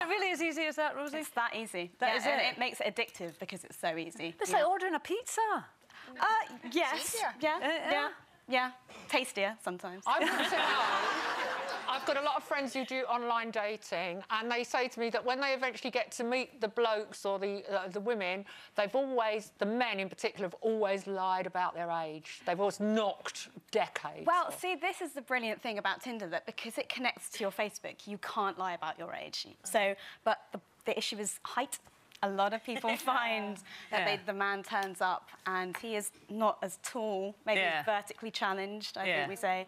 Really as easy as that, Rosie? It's that easy. That is it. And it makes it addictive because it's so easy. It's like ordering a pizza. Yes. Yeah. Tastier sometimes. I want to know, I've got a lot of friends who do online dating, and they say to me that when they eventually get to meet the blokes or the women, the men in particular, have always lied about their age. They've always knocked decades. Well, see, this is the brilliant thing about Tinder, that because it connects to your Facebook, you can't lie about your age. So, but the issue is height. A lot of people find that the man turns up and he is not as tall, maybe vertically challenged, I think we say.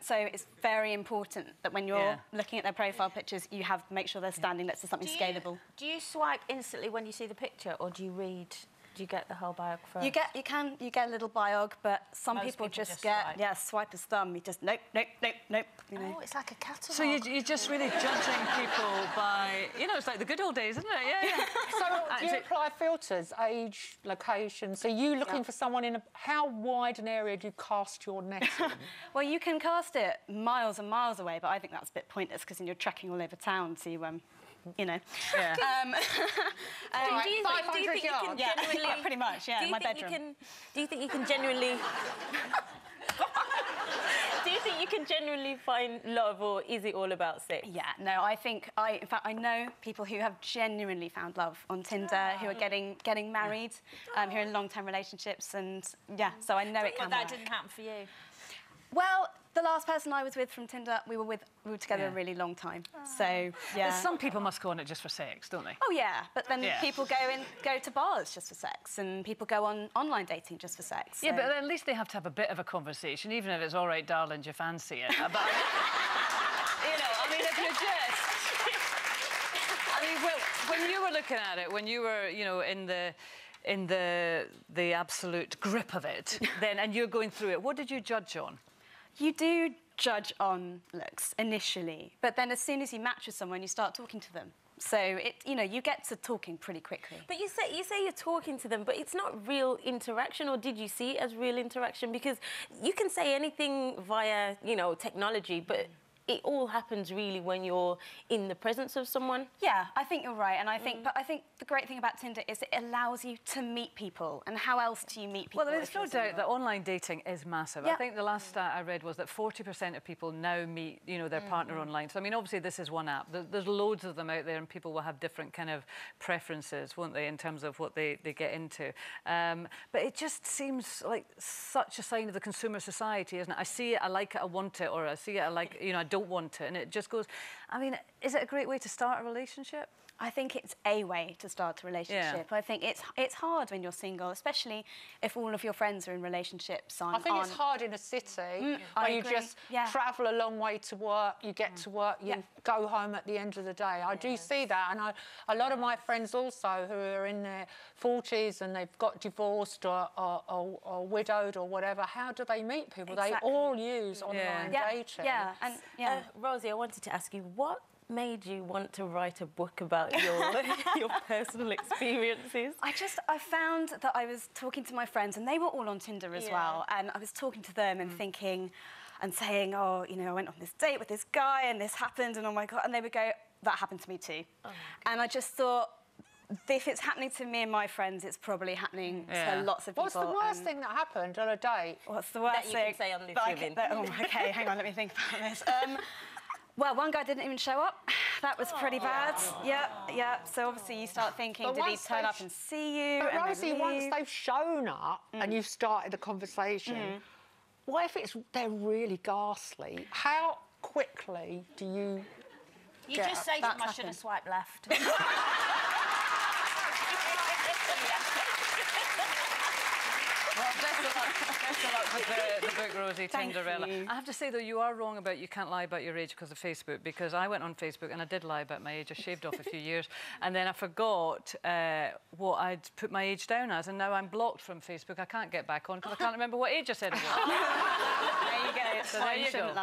So it's very important that when you're looking at their profile pictures, you have to make sure they're standing next to something scalable. Do you swipe instantly when you see the picture, or do you read? Do you get the whole biog first? You get a little biog, but some people just get swipe as thumb. You just nope. You know. Oh, it's like a catalogue. So you're just really judging people by, you know, it's like the good old days, isn't it? Yeah. So do you apply filters, age, location? So you looking for someone in how wide an area do you cast your net in? Well, you can cast it miles and miles away, but I think that's a bit pointless because then you're trekking all over town to you know. Do you think you can genuinely... pretty much, in my bedroom. Do you think you can genuinely... Do you think you can genuinely find love, or is it all about sex? Yeah, no, in fact, I know people who have genuinely found love on Tinder, who are getting married, who are in long-term relationships, and so I know it can work. But that didn't happen for you? Well, the last person I was with from Tinder, we were together a really long time. So, But some people must go on it just for sex, don't they? Oh, yeah. But then people go to bars just for sex, and people go on online dating just for sex. So. Yeah, but at least they have to have a bit of a conversation, even if it's all right, darling, do you fancy it? About, you know, I mean, if you're just... I mean, well, when you were looking at it, when you were, you know, in the absolute grip of it, then, and you're going through it, what did you judge on? You do judge on looks initially, but then as soon as you match with someone, you start talking to them. So you get to talking pretty quickly. But you say you're talking to them, but it's not real interaction, or did you see it as real interaction? Because you can say anything via, technology, but it all happens really when you're in the presence of someone. Yeah, I think you're right, and I think the great thing about Tinder is it allows you to meet people. And how else do you meet people? Well, there's no doubt that online dating is massive. Yeah. I think the last stat I read was that 40% of people now meet, their partner online. So I mean, obviously this is one app. There's loads of them out there, and people will have different kind of preferences, won't they, in terms of what they get into. But it just seems like such a sign of the consumer society, isn't it? I see it, I like it, I want it, or I see it, I like, I don't want it, and it just goes. I mean, is it a great way to start a relationship? I think it's a way to start a relationship. I think it's hard when you're single, especially if all of your friends are in relationships. I think it's hard in a city when you just travel a long way to work, you get to work, you go home at the end of the day. I do see that, and a lot of my friends also who are in their 40s and they've got divorced or widowed or whatever, how do they meet people? Exactly. They all use online dating. Rosie, I wanted to ask you, what made you want to write a book about your personal experiences? I found that I was talking to my friends, and they were all on Tinder as well, and I was talking to them and thinking and saying, I went on this date with this guy and this happened, and oh my God, and they would go, that happened to me too. Oh, and I just thought, if it's happening to me and my friends, it's probably happening to lots of people. What's the worst thing that happened on a date? What's the worst thing? That you can say on this okay, hang on, let me think about this. Well, one guy didn't even show up. That was pretty bad. Yeah. So obviously you start thinking, did he turn up and see you? But Rosie, once they've shown up and you've started the conversation, what if they're really ghastly? How quickly do you? You just say to them, I should have swiped left. Well, best of luck with the book, Rosie, Tinderella. I have to say, though, you are wrong about you can't lie about your age because of Facebook, because I went on Facebook and I did lie about my age. I shaved off a few years, and then I forgot what I'd put my age down as, and now I'm blocked from Facebook. I can't get back on because I can't remember what age I said it was. There you go. So there you go.